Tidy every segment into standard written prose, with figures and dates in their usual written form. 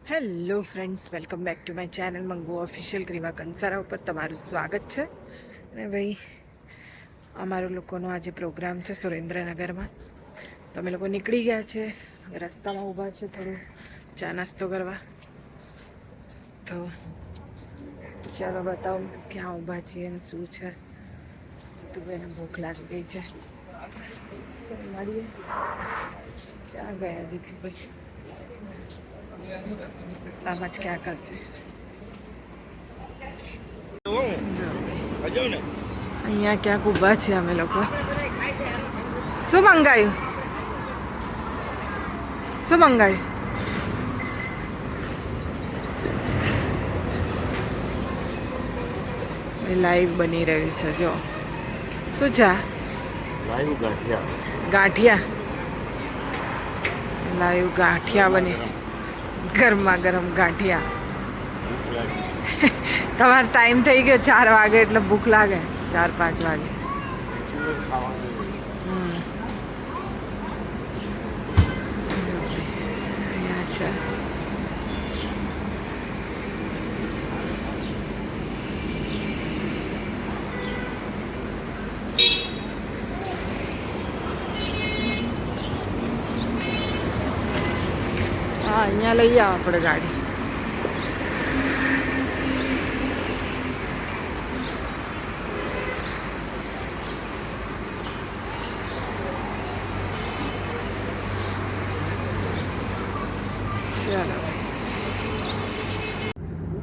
Hello friends, welcome back to my channel Mangu official Greeva Kansara ઉપર તમારું સ્વાગત છે. અને ભાઈ, અમારો લોકોનો આજે પ્રોગ્રામ છે સુરેન્દ્રનગરમાં. તો અમે લોકો નીકળી ગયા છે, હવે રસ્તામાં ઊભા છે થોડું ચા નાસ્તો કરવા. તો ચાલો બતાવો ક્યાં ઊભા છીએ અને શું છે. જીતુભાઈને ભૂખ લાગી ગઈ છે તો મળીએ. ક્યાં ગયા જીતુભાઈ? આમ જ ક્યાં કરશે. અહીંયા ક્યાંક ઊભા છે અમે લોકો. શું મંગાયું? શું મંગાયું? લાઈવ બની રહ્યું છે. જો શું છે? લાઈવ ગાંઠિયા. ગાંઠિયા. લાઈવ ગાંઠિયા બની, ગરમા ગરમ ગાંઠિયા. તમારો ટાઈમ થઈ ગયો 4 વાગે, એટલે ભૂખ લાગે 4-5 વાગે. અહીંયા છે. હા, અહીંયા લઈ આવો આપણે ગાડી. ચાલો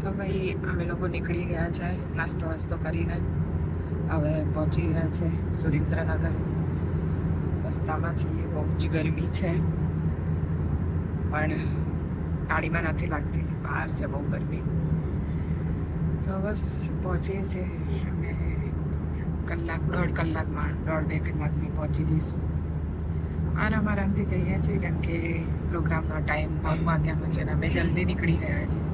તો ભાઈ, અમે લોકો નીકળી ગયા છે નાસ્તો વાસ્તો કરીને. હવે પહોંચી ગયા છે સુરેન્દ્રનગર. રસ્તામાં છીએ, બહુ જ ગરમી છે પણ ગાડીમાં નથી લાગતી, બહાર છે બહુ ગરમી. તો બસ પહોંચીએ છીએ અમે. 1-1.5 કલાકમાં, 1.5-2 કલાકમાં પહોંચી જઈશું. આરામથી જઈએ છીએ કેમ કે પ્રોગ્રામનો ટાઈમ 9 વાગ્યાનો છે ને અમે જલ્દી નીકળી ગયા છીએ.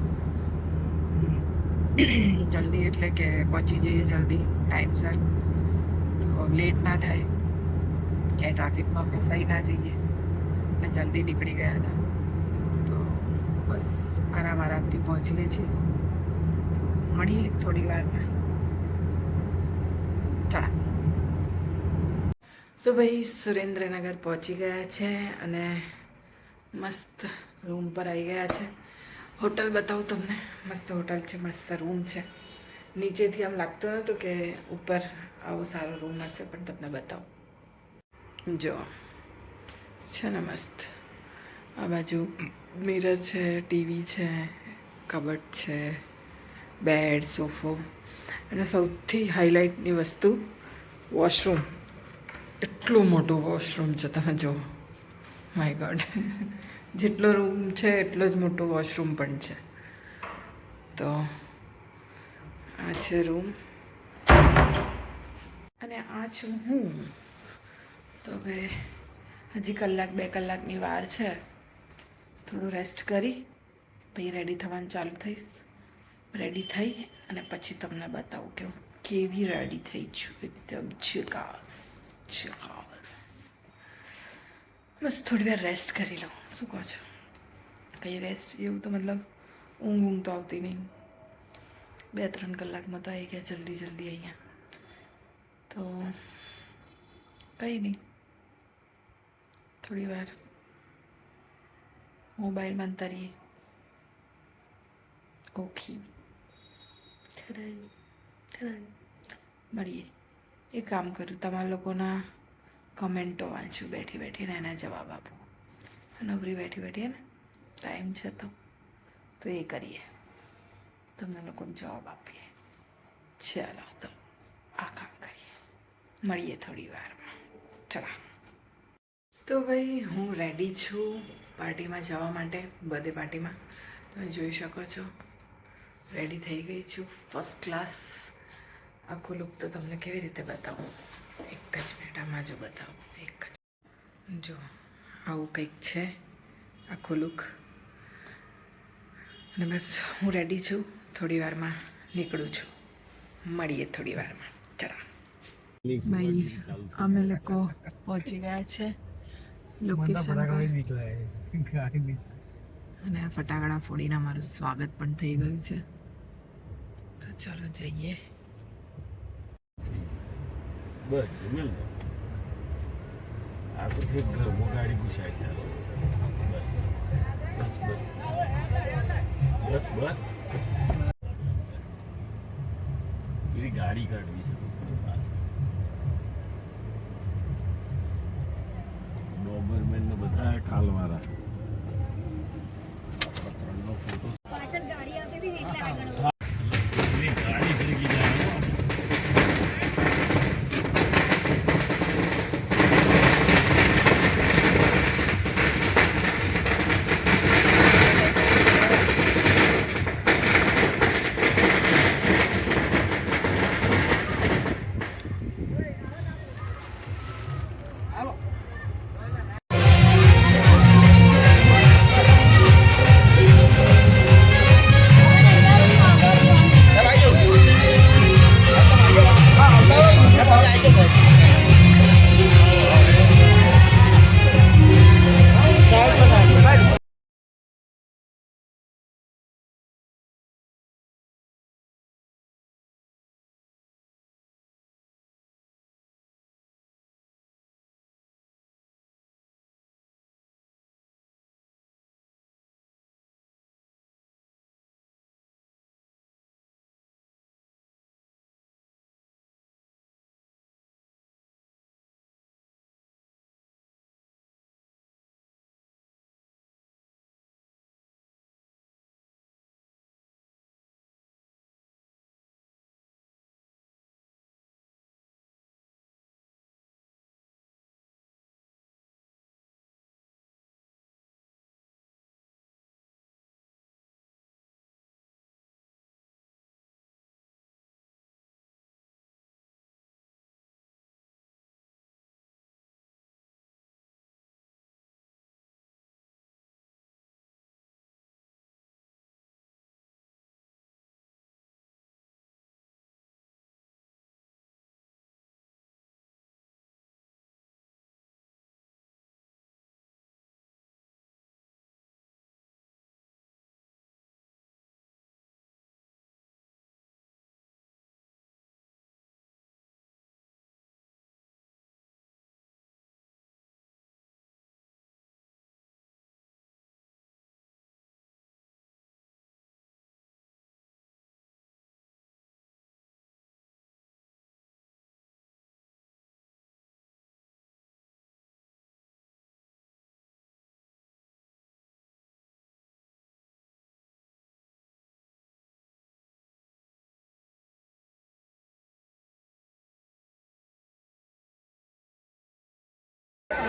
જલ્દી એટલે કે પહોંચી જઈએ જલ્દી ટાઈમસર, તો લેટ ના થાય, કે ટ્રાફિકમાં ફસાઈ ના જઈએ. એટલે જલ્દી નીકળી ગયા હતા. તો બસ આરામથી પહોંચીએ છીએ. તો મળીએ થોડી વારમાં. ચલા. તો ભાઈ, સુરેન્દ્રનગર પહોંચી ગયા છે અને મસ્ત રૂમ પર આવી ગયા છે. હોટલ બતાવું તમને. મસ્ત હોટલ છે, મસ્ત રૂમ છે. નીચેથી આમ લાગતું નહોતું કે ઉપર આવો સારો રૂમ હશે, પણ તમને બતાવું. જો છે ને મસ્ત. આ બાજુ મિરર છે, ટીવી છે, કબટ છે, બેડ, સોફો, અને સૌથી હાઇલાઇટની વસ્તુ વોશરૂમ. એટલું મોટું વોશરૂમ છે, તમે જુઓ. માય ગોડ, જેટલો રૂમ છે એટલો જ મોટો વોશરૂમ પણ છે. તો આ છે રૂમ અને આ છું હું. તો હવે હજી 1-2 કલાકની વાર છે. થોડું રેસ્ટ કરી પછી રેડી થવાનું ચાલુ થઈશ. રેડી થઈ અને પછી તમને બતાવું કે હું કેવી રેડી થઈ છું. એકદમ ઝકાસ. બસ થોડી વાર રેસ્ટ કરી લઉં. શું કહો છો? કંઈ રેસ્ટ જેવું તો મતલબ ઊંઘ તો આવતી નહીં. 2-3 કલાકમાં તો આવી ગયા જલ્દી અહીંયા. તો કંઈ નહીં, થોડી વાર મોબાઈલમાં અંતરીએ. ઓકે, મળીએ. એક કામ કરું, તમારા લોકોના કમેન્ટો વાંચું બેઠીને, એના જવાબ આપું. નવરી બેઠી ને ટાઈમ છે તો એ કરીએ, તમને લોકોને જવાબ આપીએ. ચાલો, તો આ કામ કરીએ. મળીએ થોડી વારમાં. ચલા. તો ભાઈ, હું રેડી છું પાર્ટીમાં જવા માટે, બર્થડે પાર્ટીમાં. તમે જોઈ શકો છો, રેડી થઈ ગઈ છું ફર્સ્ટ ક્લાસ. આખું લુક તો તમને કેવી રીતે બતાવું? એક જ મિનિટ, આમાં જો બતાવું. જો આવું કંઈક છે આખું લુક. અને બસ હું રેડી છું, થોડી વારમાં નીકળું છું. મળીએ થોડી વારમાં. ચલા. ભાઈ, અમે લોકો પહોંચી ગયા છે લોકેશન પર. અને આ ફટાકડા ફોડીને અમારું સ્વાગત પણ થઈ ગયું છે. તો ચાલો જઈએ. બસ જમેલ તો આ તો છે ઘરમાં ગાડી ઘુસાય છે. બસ બસ બસ બસ બસ એની ગાડી કાઢવી છે ડોબરમેન ને બધા કાલવાળા ત્રણનો ફોટો પાછળ ગાડી આવતી હતી ને એટલે આગળ એની ગાડી ભેગી જાય.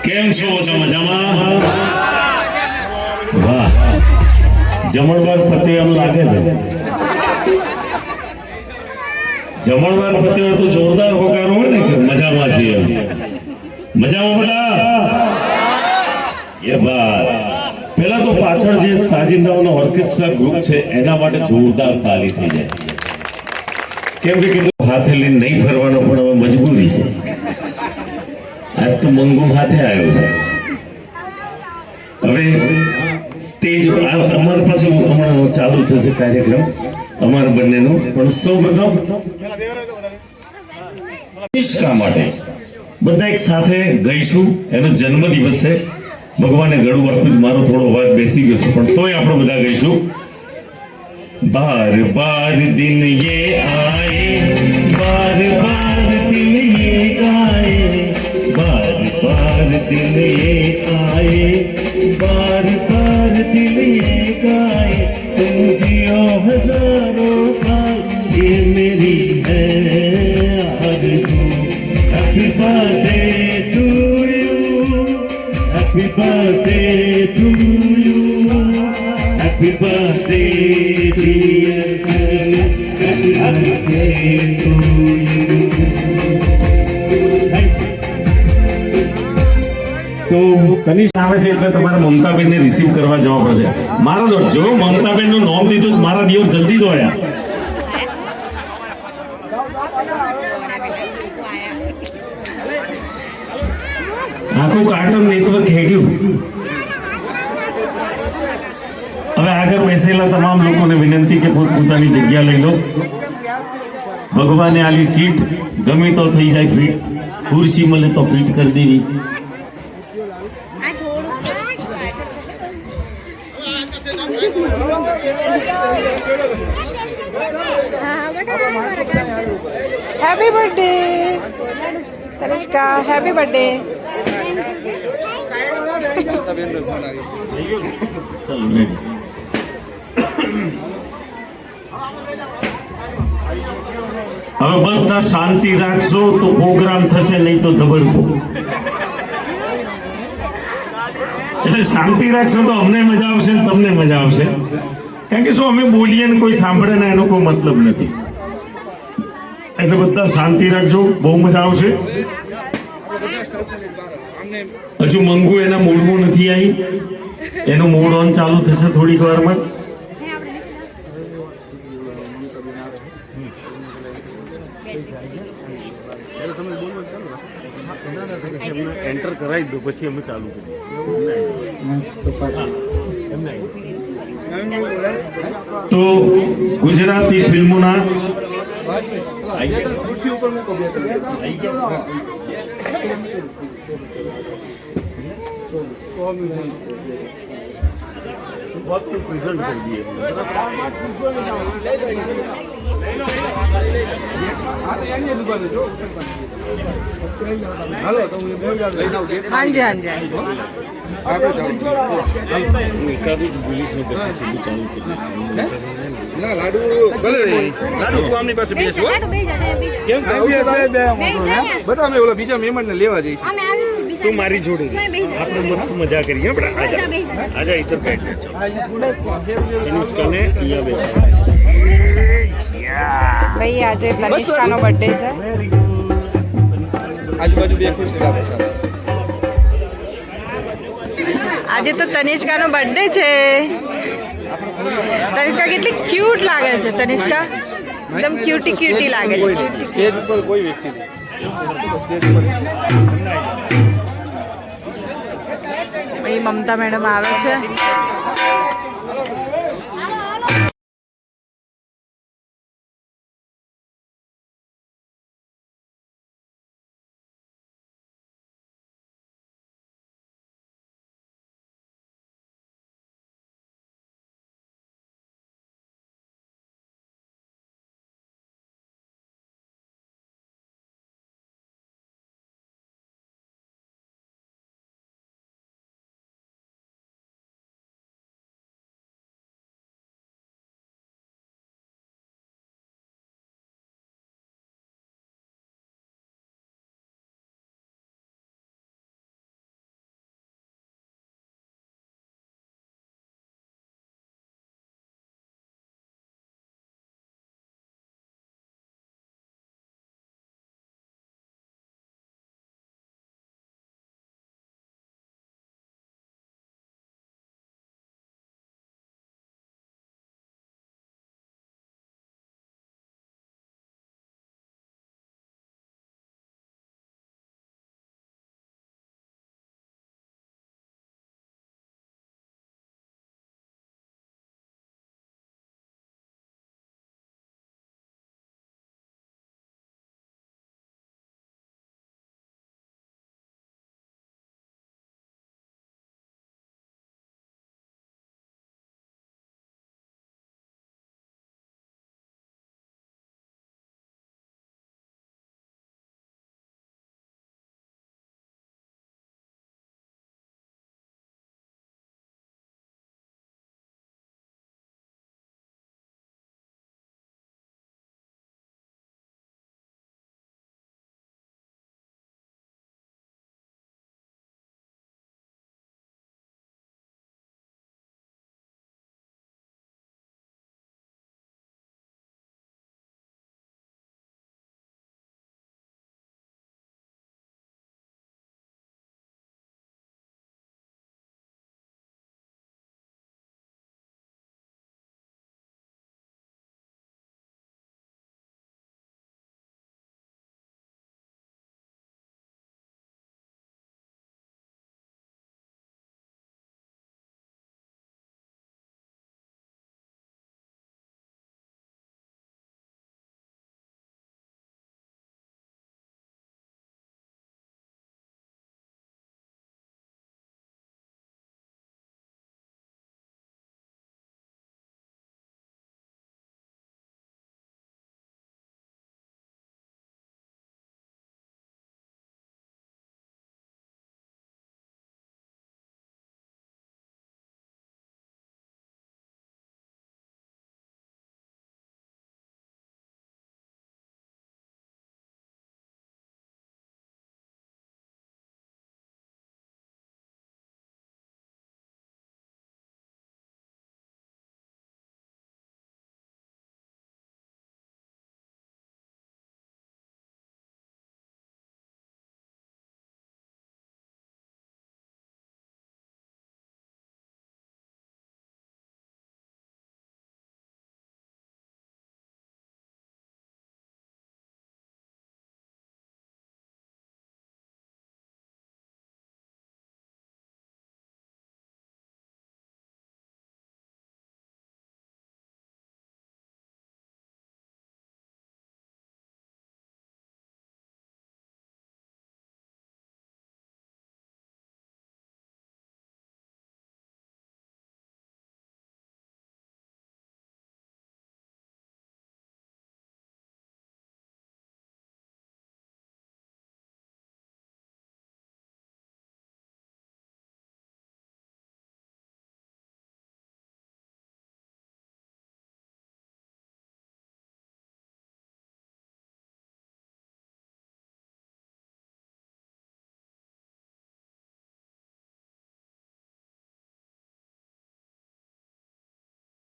કેમ છો બધા મજામાં? વાહ, જમણવાર પતે એમ લાગે છે. જમણવાર પતે હોય તો જોરદાર હોકારો હોય ને કે મજામાં છીએ. મજામાં બધા એ વાત. પહેલા તો પાછળ જે સાજિંદાઓનો ઓર્કેસ્ટ્રા ગ્રુપ છે એના માટે જોરદાર તાલી થઈ જાય. કેમ કે કીધું હાથે લઈને નહીં ફરવાનો પણ હવે મજબૂરી છે. આજ તો મંગુ હાથે આવ્યો છે. હવે સ્ટેજ અમારે પાછું હમણાં ચાલુ થશે કાર્યક્રમ અમારા બંનેનો. પણ સૌ પ્રથમ નિષ્ઠા માટે બધા એક સાથે ગઈશું. એનો જન્મદિવસ છે. ભગવાને ગળું આપ્યું, મારો થોડો અવાજ બેસી ગયો છે પણ તોય આપણે બધા ગઈશું. બાર બાર દિન યે આયે, બાર બાર દિન યે આયે, बार बार दिन ये आए, बार बार दिन ये गाए, तुम जियो हजारों साल, ये मेरी है आरज़ू. Happy birthday to you, happy birthday to you, happy birthday dear girls, happy birthday to you. તો કનિષ્ઠ આવે છે એટલે તમારે મમતાબેનને રિસીવ કરવા જવા પડશે. મારો તો જો મમતાબેનનું નામ દીધું મારા દિવસ જલ્દી દોડ્યા. આખું કાર્ટૂન નેટવર્ક હેડ્યું. હવે આગળ બેસેલા તમામ લોકોને વિનંતી કે પોતપોતાની જગ્યા લઈ લો. ભગવાને આલી સીટ ગમે તો થઈ જાય ફિટ, ખુરશી મળે તો ફિટ કરી દેવી. આ થોડું happy birthday Tanishka, happy birthday. ચાલો રેડી. હવે બધા શાંતિ રાખશો તો પ્રોગ્રામ થશે, નહીં તો ધબરકો. એટલે શાંતિ રાખશો તો અમને મજા આવશે ને તમને મજા આવશે. કારણ કે શું અમે બોલીએ ને કોઈ સાંભળે ને એનો કોઈ મતલબ નથી. એટલે બધા શાંતિ રાખજો, બહુ મજા આવશે. હજુ મંગુ એના મૂળમાં નથી આવી, એનું મૂડ ઓન ચાલુ થશે થોડીક વારમાં. એન્ટર કરાવી દો પછી અમે ચાલુ કરીએ. તો ગુજરાતી ફિલ્મોના પ્રેઝન્ટ કરી દઈએ. હાજી હાજી હાજી. હું એકાદું જ બોલીશ ને પછી સીધું ચાલુ કરી દઈશ. લાડુ આમની પાસે બેસો લાડુ બે જા કેમ કે બધા અમે ઓલા બીજા મહેમાનને લેવા જઈશું. અમે આવી જ છીએ તું મારી જોડે રહે. આપણે મસ્ત મજા કરીએ. આપણે આજા આજા ઇધર બેઠ તનિષ્કાને અહીંયા બેસા. ભાઈ આજે તનિષ્કાનો બર્થડે છે. આજુબાજુ બે ખુશ બેસા. આજે તો તનિષ્કાનો બર્થડે છે. તનિષ્કા કેટલી ક્યુટ લાગે છે. તનિષ્કા એકદમ ક્યુટી ક્યુટી લાગે છે. સ્ટેજ ઉપર કોઈ વ્યક્તિ નહીં. સ્ટેજ ઉપર ભાઈ મમતા મેડમ આવે છે.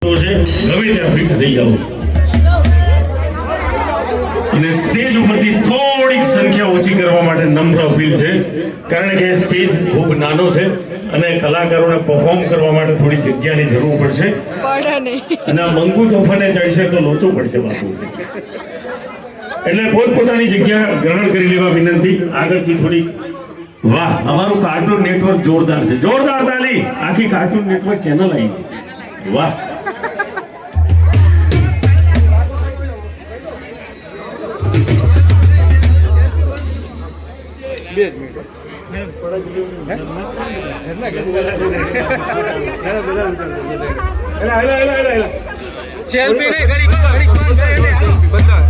ગમે ત્યાં ફિટ થઈ જાઓ. અને સ્ટેજ ઉપરથી થોડીક સંખ્યા ઓછી કરવા માટે નમ્ર અપીલ છે, કારણ કે સ્ટેજ ખૂબ નાનો છે અને કલાકારોને પરફોર્મ કરવા માટે થોડી જગ્યાની જરૂર પડશે. અને આ મંગુ તોફાને ચડશે તો લોચો પડશે બાપુ. એટલે પોતપોતાની જગ્યા ગ્રહણ કરી લેવા વિનંતી. આગળથી થોડીક. વાહ, અમારું કાર્ટૂન નેટવર્ક જોરદાર છે. જોરદાર તાલી. આખી કાર્ટૂન નેટવર્ક ચેનલ આવી છે. વાહ. સેલ્ફી ને ઘડી બંધ કરે બધા.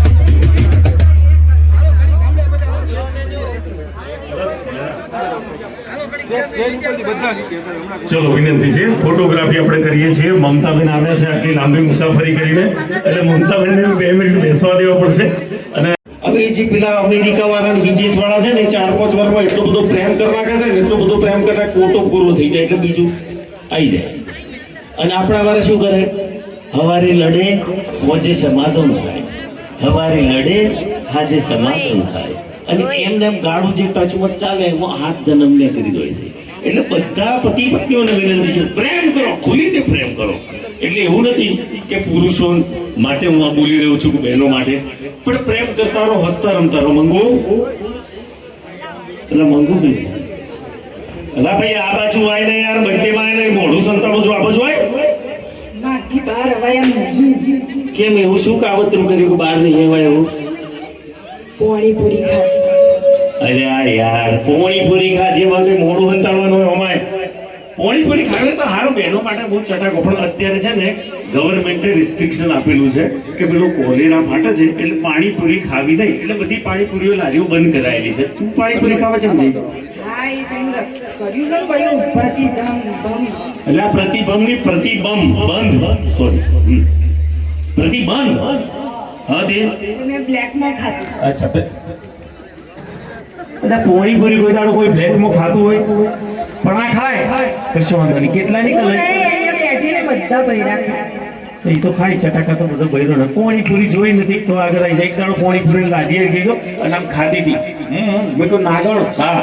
ચલો, વિનંતી છે, ફોટોગ્રાફી આપણે કરીએ છીએ. મમતાબેન આવ્યા છે આટલી લાંબી મુસાફરી કરીને, એટલે મમતાબેનને 2 મિનિટ બેસવા દેવા પડશે. અને હવે જે પેલા અમેરિકા વાળા વિદેશ વાળા છે ને 4-5 વર્ષમાં એટલો બધો પ્રેમ કરી નાખે છે ને, એટલો બધો પ્રેમ કરી નાખે, કોટો પૂરો થઈ જાય એટલે બીજું આવી જાય. અને આપણા વાળા શું કરે? હવારે લડે હોજે સમાધાન થાય, હવારે લડે હાજે સમાધાન થાય. અને એમને એમ ગાડું જે ટચમટ ચાલે એમાં 7 જન્મને કરી દો છે. એટલે બધા પતિ પત્નીઓને વિનંતી છે, પ્રેમ કરો, ખુલીને પ્રેમ કરો. એટલે એવું નથી કે પુરુષો માટે હું આ બોલી રહ્યો છું કે બહેનો માટે, પણ પ્રેમ કરતા રહો, હસતા રમતા રહો. મંગુ, એટલે મંગુ ભાઈ, અલા ભાઈ આ બાજુ આય ને યાર, બર્થડે માં આય ને મોઢું સંતાડું છું, આ બાજુ આય. મારથી બહાર અવાય એમ નહીં. કેમ એવું શું કાવતરું કર્યું કે બહાર નહીં અવાય એવું? પાણીપુરી ખાધી. અરે આ યાર, પોણીપુરી ખાધી વગર મોઢું સંતાડવાનું હોય અમાય. પોણીપુરી ખાવે તો સારું, બહેનો માટે બહુ ચટાકો. પણ અત્યારે છે ને ગવર્મેન્ટે રિસ્ટ્રિક્શન આપેલું છે કે પેલું કોલેરા ફાટે છે, એટલે પાણીપુરી ખાવી નહીં. એટલે બધી પાણીપુરીઓ લારીઓ બંધ કરાયેલી છે. તું પાણીપુરી ખાવા કેમ નહીં? હા, એ તમે કર્યું ને પડ્યું પ્રતિધમ બમ. એટલે આ પ્રતિબંધની પ્રતિબંધ બંધ, સોરી, પ્રતિબંધ. હા તે મેં બ્લેકમાં ખાધું. અચ્છા, બધા પોણીપુરી કોઈ દાડો કોઈ બ્લેકમાં ખાતું હોય પણ આ ખાય, કશો વાંધો નહીં. કેટલાની હું કલાક નહીં, અહીંયા બેઠીને બધા બૈરા ખાય. એ તો ખાય, ચટાકા તો બધો બૈરો ને. પોણીપુરી જોઈ નથી તો આગળ આવી જાય. એક દાડો પોણીપુરી લાદી ગઈ ગયો અને આમ ખાધી હતી. મેં કહ્યું નાગળ, હા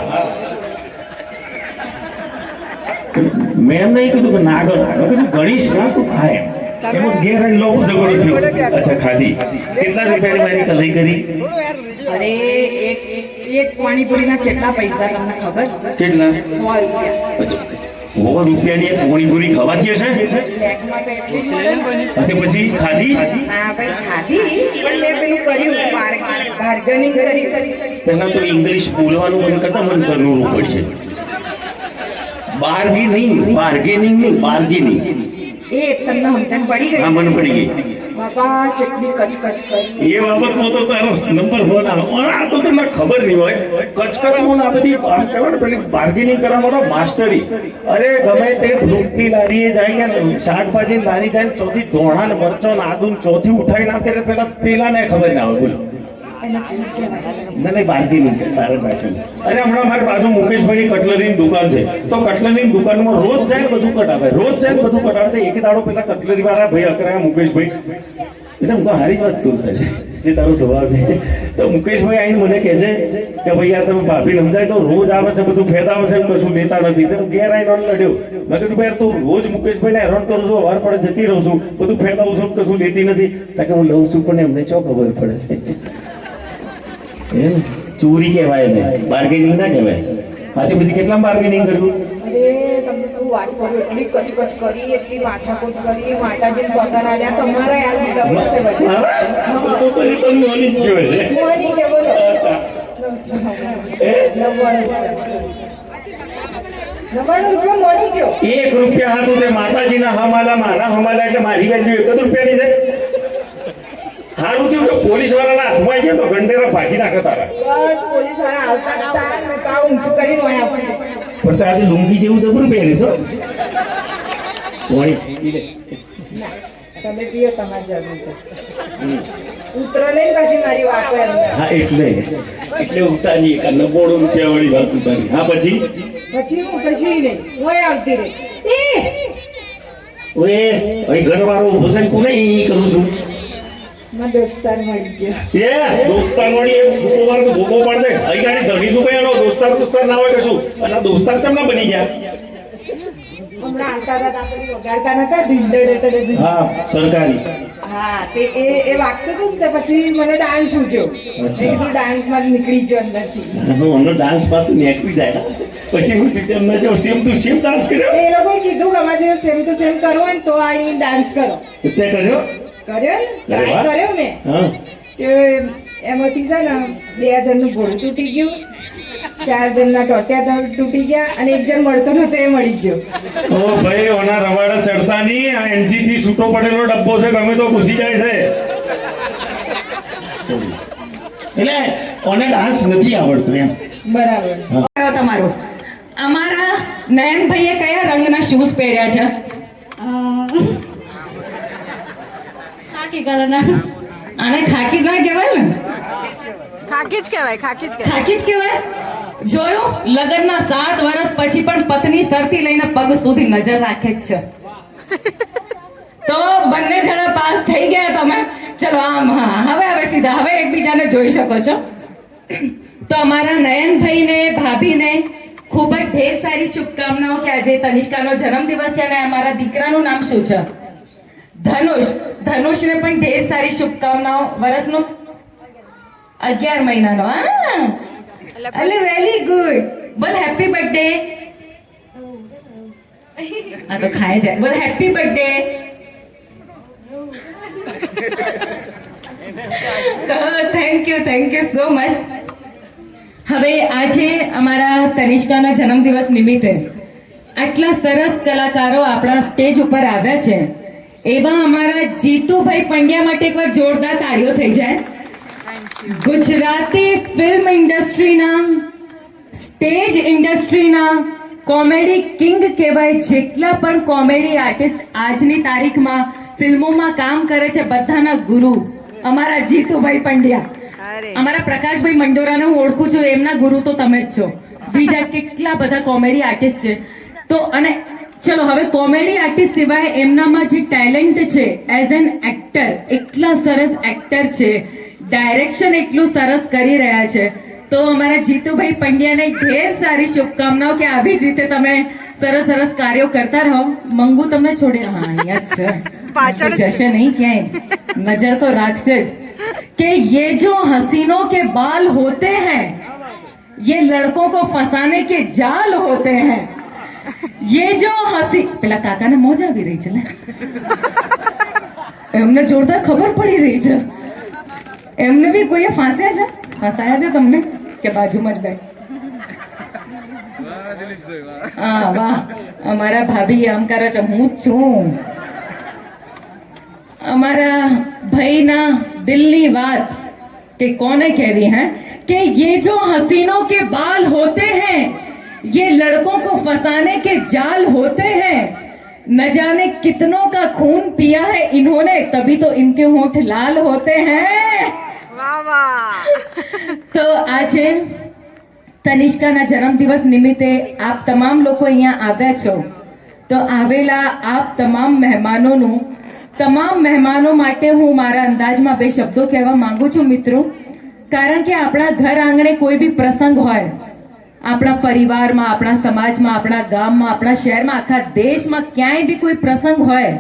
મેં એમ નહીં કીધું કે નાગળ, મેં કીધું ગણીશ ના તું ખાય. એમાં ઘેર લો ઝઘડો થયો. અચ્છા, ખાધી. કેટલા રૂપિયાની મારી કલાઈ કરી? અરે એક પાણીપુરીના કેટલા પૈસા તમને ખબર? કેટલા? 100 રૂપિયા. અચ્છા, 100 રૂપિયાની એક પોણીપુરી ખવાતી હશે? બ્લેકમાં તો એટલી મળે ને. અને પછી ખાધી? હા ભાઈ ખાધી, પણ મેં પેલું કર્યું, બાર્ગેનિંગ કરી. પહેલા તો ઇંગ્લિશ બોલવાનું બંધ કરતા મને તનુરું પડશે. બાર્ગેનિંગ નહીં, બાર્ગેનિંગ. એ તમને સમજણ પડી ગઈ? હા, મને પડી ગઈ. બાપા ચટણી કચકચ કરી. એ બાબતમાં તો તારો નંબર 1 આવે. આ તો તમને ખબર નહીં હોય. કચકચમાં આ બધી કહેવાય ને પેલી બાર્ગેનિંગ કરવા માટે માસ્ટરી. અરે ગમે તે ફ્રૂટની લારીએ જાય કે શાકભાજી લારી જાય, ચોથી ધોણા ને મરચો ને આદુ ચોથી ઉઠાવી નાખે એટલે પેલા ને ખબર ના આવે. બોલો નહીં, બાર્ગેનિંગ છે તારા પાસે. અરે હમણાં મારી બાજુ મુકેશભાઈની કટલરીની દુકાન છે, તો કટલરીની દુકાનમાં રોજ જાય બધું કટાવે, રોજ જાય બધું કટાવે. એક દાડો પેલા કટલરી વાળા ભાઈ અકરાયા મુકેશભાઈ, એટલે હું તો હારી જ વાત કરું તને, જે તારો સ્વભાવ છે. તો મુકેશભાઈ આવીને મને કહે છે કે ભાઈ યાર તમે ભાભી સમજાય તો રોજ આવે છે બધું ફેદાવે છે, કશું લેતા નથી. તો ઘેર આવીને લડ્યો. મેં કીધું ભાઈ તું રોજ મુકેશભાઈને હેરાન કરું છું, વાર પડે જતી રહું છું, બધું ફેદાવું છું, કશું લેતી નથી. કે હું લઉં છું પણ એમને શું ખબર પડે છે? એમ ચોરી કહેવાય ને, બાર્ગેનિંગ ના કહેવાય. આથી પછી કેટલા બાર્ગેનિંગ કર્યું? અરે તમને શું વાત કરું, એટલી કચકચ કરી, એટલી માથાકૂટ કરી, માતાજીને સોગંદ આલ્યા. તમારા યાર બીજા પાસે બધા તો એ તો નોની જ કહેવાય છે. મોની કે બોલો. અચ્છા, 99 રૂપિયા મોની કયો? 1 રૂપિયા હતું તે માતાજીના હમાલા, મારા હમાલા, એટલે મારી વેલ્યુ 1 રૂપિયાની છે. સારું થયું કે પોલીસ વાળાના હાથમાં ગયા તો ગંડેરા ભાગી નાખે તારા. બસ પોલીસ વાળા આવતા હતા, મેં તો ઊંચું કરીને હોય આપણે. પણ આજે લુંગી જેવું દબરું પહેરે છો. તમે પીઓ, તમારી જરૂર છે. ઉતરો નહીં પછી મારી વાતો અંદર. હા, એટલે ઉતારી 90 રૂપિયા વાળી વાત ઉતારી. હા, પછી પછી હું કશી નહીં, હું આવતી રહી. ઓએ અહીં ઘરવાળો ઊભો છે ને કોને ઈ કરું છું મારા દોસ્તાર મળી ગયો. એ દોસ્તાર વાળી એક છૂટો વાર તો ભોગો પાડ દે અહીં ગાડી ધણી શું ભાઈ એનો દોસ્તાર ના હોય કશું અને આ દોસ્તાર ચમ ના બની ગયા હમણાં આવતા હતા આપણે વગાડતા નતા ઢીંડે હા સરકારી હા તે એ વાગતું હતું ને તો પછી મને ડાન્સ સૂચ્યો. મેં કીધું ડાન્સમાં નીકળી ગયો અંદરથી. અમને ડાન્સ પાસે નીકળી જાય પછી હું તેમને જો સેમ ટુ સેમ ડાન્સ કર્યો એ લોકોએ કીધું કે અમારે સેમ ટુ સેમ કરવો હોય ને તો આ ડાન્સ કરો. તે કર્યો કર્યો ને અરે વાહ. ટ્રાય કર્યો ને હા કે એમાંથી છે ને 2 જણનું ઘોડું તૂટી ગયું, 4 જણના ટોટિયા તૂટી ગયા અને 1 જણ મળતો નતો એ મળી ગયો. ઓ ભાઈ ઓના રવાડા ચડતા નહીં આ એનજી થી છૂટો પડેલો ડબ્બો છે ગમે તો ઘૂસી જાય છે એટલે ઓને ડાન્સ નથી આવડતો એમ બરાબર. કયો તમારો અમારા નયનભાઈએ કયા રંગના શૂઝ પહેર્યા છે ખાકી કલરના આને ખાકી ના કહેવાય ને ખાકી જ કહેવાય, ખાકી જ કહેવાય. ખાકી જ કહેવાય જોયું લગ્નના 7 વર્ષ પછી પણ પત્ની સરથી લઈને પગ સુધી નજર રાખે જ છે તો બંને જણા પાસ થઈ ગયા તમે ચલો આમ હા હવે સીધા હવે એકબીજાને જોઈ શકો છો તો અમારા નયનભાઈને ભાભીને ખૂબ જ ઢેર સારી શુભકામનાઓ કે આજે તનિષ્કાનો જન્મદિવસ છે અને અમારા દીકરાનું નામ શું છે ધનુષને પણ ઢેર સારી શુભકામનાઓ વર્ષનો 11 મહિનાનો હા એટલે વેરી ગુડ બોલ હેપી બર્થડે આ તો ખાય જાય બોલ happy birthday thank you so much હવે આજે અમારા તનિષ્કાના જન્મદિવસ નિમિત્તે આટલા સરસ કલાકારો આપણા સ્ટેજ ઉપર આવ્યા છે એવા અમારા જીતુભાઈ પંડ્યા માટે એકવાર જોરદાર તાળીઓ થઈ જાય ગુજરાતી ફિલ્મ ઇન્ડસ્ટ્રીના સ્ટેજ ઇન્ડસ્ટ્રીના કોમેડી કિંગ કહેવાય જેટલા પણ કોમેડી આર્ટિસ્ટ આજની તારીખમાં ફિલ્મોમાં કામ કરે છે બધાના ગુરુ અમારા જીતુભાઈ પંડ્યા અમારા પ્રકાશભાઈ મંડોરાને હું ઓળખું છું એમના ગુરુ તો તમે જ છો બીજા કેટલા બધા કોમેડી આર્ટિસ્ટ છે તો અને ચલો હવે કોમેડી આર્ટિસ્ટ સિવાય એમનામાં જે ટેલેન્ટ છે એઝ એન એક્ટર એટલા સરસ એક્ટર છે ડાયરેક્શન એટલું સરસ કરી રહ્યા છે તો અમારા જીતુભાઈ પંડ્યાને ઢેર સારી શુભકામનાઓ કે આવી જ રીતે તમે સરસ કાર્યો કરતા રહો મંગુ તમને છોડી હા અહીંયા જ છે જશે નહીં ક્યાંય નજર તો રાખશે જ कि ये जो हसीनों के बाल होते हैं ये लड़कों को फंसाने के जाल होते हैं ये जो हसी પેલા કાકાને મોજ આવી રહી છે ને એમને જોરદાર ખબર પડી રહી છે એમને બી કોઈએ ફસાયા છે તમને કે બાજુમાં જ બેઠ હા વાહ અમારા ભાભી આમ કરે છે હું જ છું અમારા ભાઈના દિલની વાત कि कौने कहवी है कि ये जो हसीनों के बाल होते हैं ये लड़कों को फंसाने के जाल होते हैं न जाने कितनों का खून पिया है इन्होंने तभी तो इनके होंठ लाल होते हैं વાહ વાહ. તો આજે તનિષ્કાના જન્મદિવસ નિમિત્તે આપ તમામ લોકો અહીંયા આવ્યા છો તો આવેલા આપ તમામ મહેમાનો માટે હું મારા અંદાજમાં 2 શબ્દો કહેવા માંગુ છું મિત્રો કારણ કે આપણા ઘર આંગણે કોઈ બી પ્રસંગ હોય આપણા પરિવારમાં આપણા સમાજમાં આપણા ગામમાં આપણા શહેરમાં આખા દેશમાં ક્યાંય બી કોઈ પ્રસંગ હોય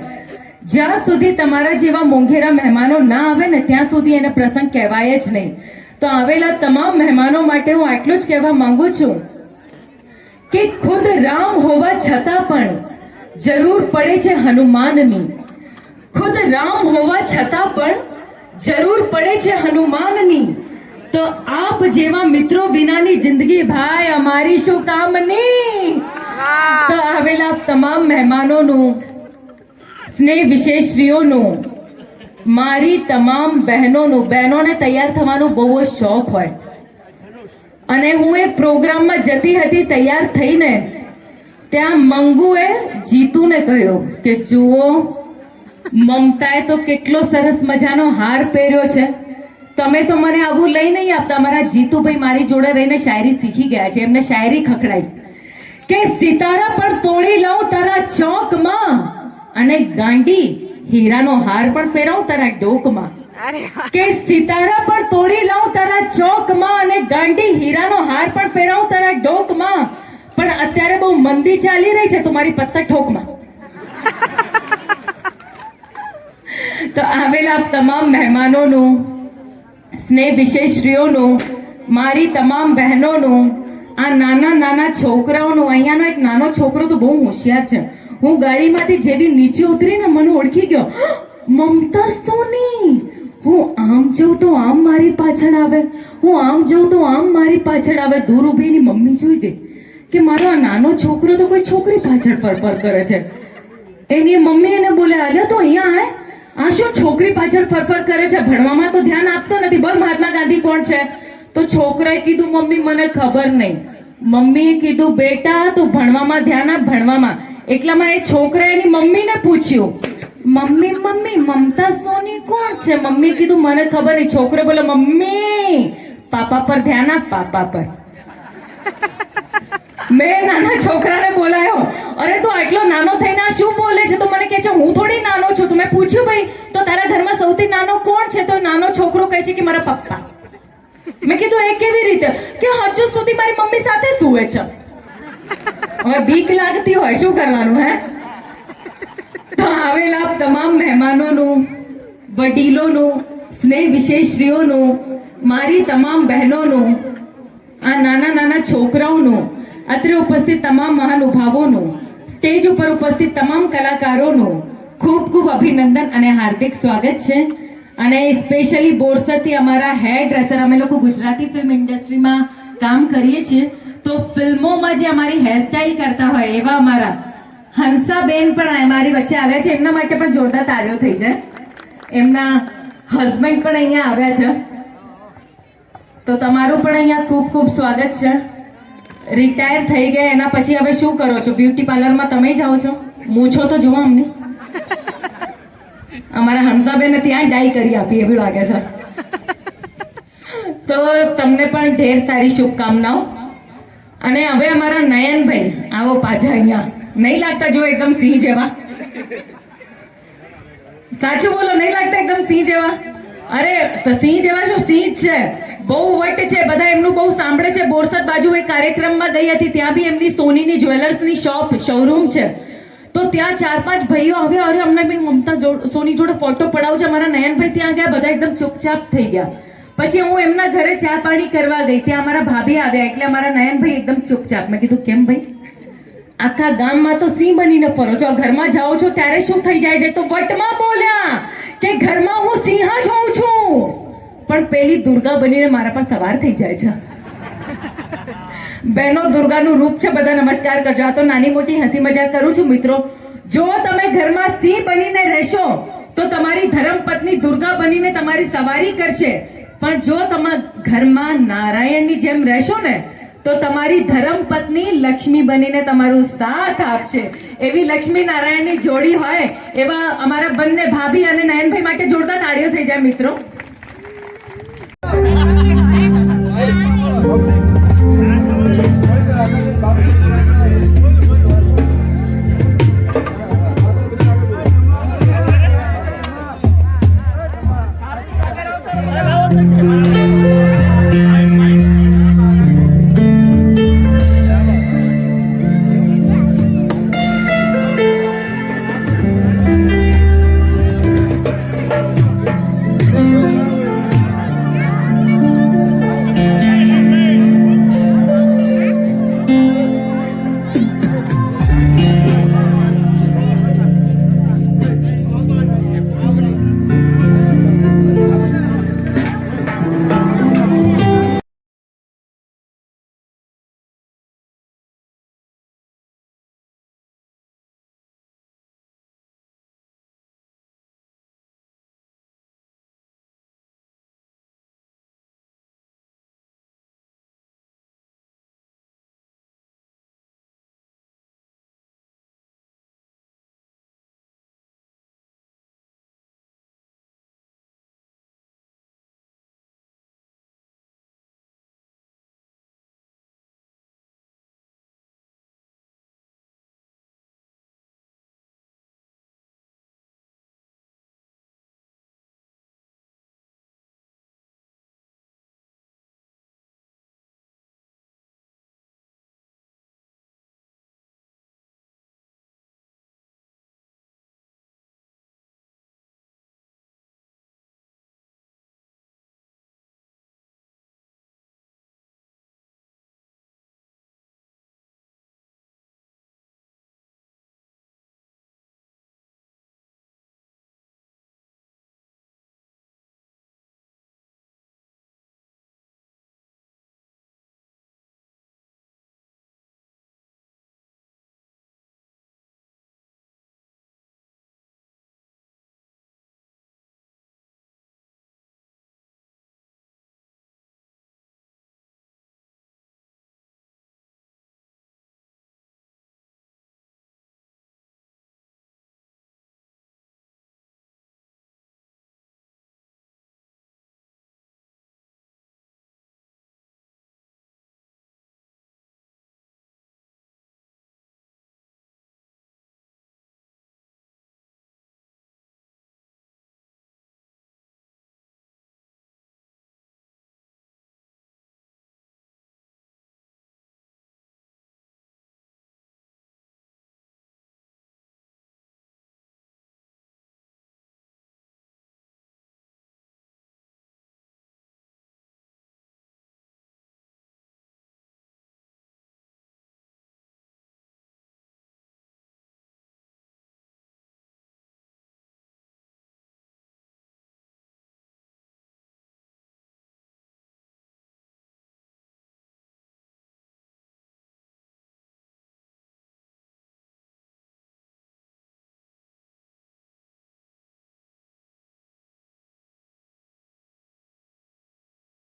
જ્યાં સુધી તમારા જેવા મોંઘેરા મહેમાનો ના આવે ને ત્યાં સુધી એને પ્રસંગ કહેવાય જ નહીં તો આવેલા તમામ મહેમાનો માટે હું આટલું જ કહેવા માંગુ છું કે ખુદ રામ હોવા છતાં પણ જરૂર પડે છે હનુમાનની खुद राम होवा छता पण जरूर पड़े छे हनुमाननी तो आप जेवा મિત્રો વિનાની જિંદગી ભાઈ અમારી શું કામની તો આવેલા તમામ મહેમાનોનું સ્નેહ વિશેષરીઓનું મારી તમામ બહેનોને તૈયાર થવાનો બહુ જ શોખ હોય અને હું એક પ્રોગ્રામમાં જતી હતી તૈયાર થઈને ત્યાં મંગુએ જીતુને કહ્યું કે જુઓ મમતાએ તો કેટલો સરસ મજાનો હાર પહેર્યો છે તમે તો મને આવું લઈ નહીં આપતા મારા જીતુભાઈ મારી જોડે રહીને શાયરી શીખી ગયા છે એમને શાયરી ખખડાઈ કે સિતારા પર તોડી લઉં તારા ચોકમાં અને ગાંડી હીરાનો હાર પણ પહેરાવું તારા ડોકમાં, કે સિતારા પણ તોડી લાવું તારા ચોકમાં, અને ગાંડી હીરાનો હાર પણ પહેરાવું તારા ડોકમાં. પણ અત્યારે બહુ મંદી ચાલી રહી છે તમારી પત્તા ઠોકમાં. તો આવેલા તમામ મહેમાનોનું, સ્નેહ વિશેષરીઓનું, મારી તમામ બહેનોનું, આ નાના નાના છોકરાઓનું. અહીંયાનો એક નાનો છોકરો તો બહુ હોશિયાર છે. હું ગાડીમાંથી જેવી નીચે ઉતરીને મને ઓળખી ગયો, મમતા સોની. હું આમ જઉં તો આમ મારી પાછળ આવે, હું આમ જઉં તો આમ મારી પાછળ આવે. દૂર ઊભી એની મમ્મી જોઈ દે કે મારો આ નાનો છોકરો તો કોઈ છોકરી પાછળ ફરફર કરે છે. એની મમ્મી એને બોલે, આલ્યા તો અહીંયા આય, આ શું છોકરી પાછળ ફરફર કરે છે, ભણવામાં તો ધ્યાન આપતો નથી, બોલ મહાત્મા ગાંધી કોણ છે? તો છોકરાએ કીધું, મમ્મી મને ખબર નહીં. મમ્મીએ કીધું, બેટા તું ભણવામાં ધ્યાન આપ, ભણવામાં. એટલામાં એ છોકરાએ એની મમ્મીને પૂછ્યું, મમ્મી મમ્મી મમતા સોની કોણ છે? મમ્મી કીધું મને ખબર નહીં. છોકરો બોલો, મમ્મી પાપા પર ધ્યાન આપ, પાપા પર. મેં નાના છોકરાને બોલાયો, અરે તું આટલો નાનો થઈને આ શું બોલે છે? તો મને કહે છે, હું થોડી નાનો છું. તો મેં પૂછ્યું, ભાઈ તો તારા ઘરમાં સૌથી નાનો કોણ છે? તો નાનો છોકરો કહે છે કે મારા પપ્પા. મેં કીધું એ કેવી રીતે? કે હજુ સુધી મારી મમ્મી સાથે સૂવે છે. હવે બીક લાગતી હોય, શું કરવાનું હે? તો આવેલા તમામ મહેમાનોનું, વડીલોનું, સ્નેહ વિશેષરીઓનું, મારી તમામ બહેનોનું, આ નાના નાના છોકરાઓનું, અત્રે ઉપસ્થિત તમામ મહાનુભાવોનું, સ્ટેજ ઉપર ઉપસ્થિત તમામ કલાકારોનું ખૂબ ખૂબ અભિનંદન અને હાર્દિક સ્વાગત છે. અને સ્પેશિયલી બોરસદથી અમારા હેર ડ્રેસર, અમે લોકો ગુજરાતી ફિલ્મ ઇન્ડસ્ટ્રીમાં કામ કરીએ છીએ, તો ફિલ્મોમાં જે અમારી હેરસ્ટાઈલ કરતા હોય એવા અમારા હંસાબેન પણ અમારી વચ્ચે આવ્યા છે. એમના માટે પણ જોરદાર તાળીઓ થઈ જાય. એમના હસબન્ડ પણ અહીંયા આવ્યા છે. તો તમારું પણ અહીંયા ખૂબ ખૂબ સ્વાગત છે. રિટાયર થઈ ગયા એના પછી હવે શું કરો છો? બ્યુટી પાર્લરમાં તમે જાઓ છો? મૂછો તો જુઓ અમને. અમારા હંસાબેને ત્યાં ડાઈ કરી આપી એવું લાગે છે. તો તમને પણ ઢેર સારી શુભકામનાઓ. અને હવે અમારા નયનભાઈ, આવો પાછા અહીંયા. નહીં લાગતા જો એકદમ સિંહ જેવા? સાચું બોલો, નહીં લાગતા એકદમ સિંહ જેવા? અરે તો સિંહ જેવા શું, સિંહ જ છે. બહુ વટ છે, બધા એમનું બહુ સાંભળે છે. બોરસદ બાજુ એક કાર્યક્રમમાં ગઈ હતી, ત્યાં બી એમની સોનીની જ્વેલર્સની શોરૂમ છે. તો ત્યાં 4-5 ભાઈઓ આવ્યા, અરે અમને બી મમતા સોની જોડે ફોટો પડાવું છે. મારા નયનભાઈ ત્યાં ગયા, બધા એકદમ ચૂપચાપ થઈ ગયા. પછી હું એમના ઘરે ચા પાણી કરવા ગઈ, ત્યાં અમારા ભાભી આવ્યા, એટલે અમારા નયનભાઈ એકદમ ચૂપચાપ. મેં કીધું કેમ ભાઈ, આખા ગામમાં તો સિંહ બનીને ફરો છો, ઘરમાં જાઓ છો ત્યારે શું થઈ જાય છે? તો વટમાં બોલ્યા કે ઘરમાં હું સિંહ જ હોઉં છું, પણ પેલી દુર્ગા બનીને મારા પર સવાર થઈ જાય છે. બહેનો, દુર્ગાનું રૂપ છે. બધા નમસ્કાર કરજો. આ તો નાની મોટી હસી મજાક કરું છું મિત્રો. જો તમે ઘરમાં સિંહ બનીને રહેશો તો તમારી ધર્મપત્ની દુર્ગા બનીને તમારી સવારી કરશે. પણ જો તમે ઘરમાં નારાયણની જેમ રહેશો ને તો તમારી ધર્મપત્ની લક્ષ્મી બનીને તમારું સાથ આપશે. એવી લક્ષ્મી નારાયણની જોડી હોય એવા અમારા બંને ભાભી અને નયનભાઈ માટે જોરદાર તાળીઓ થઈ જાય મિત્રો.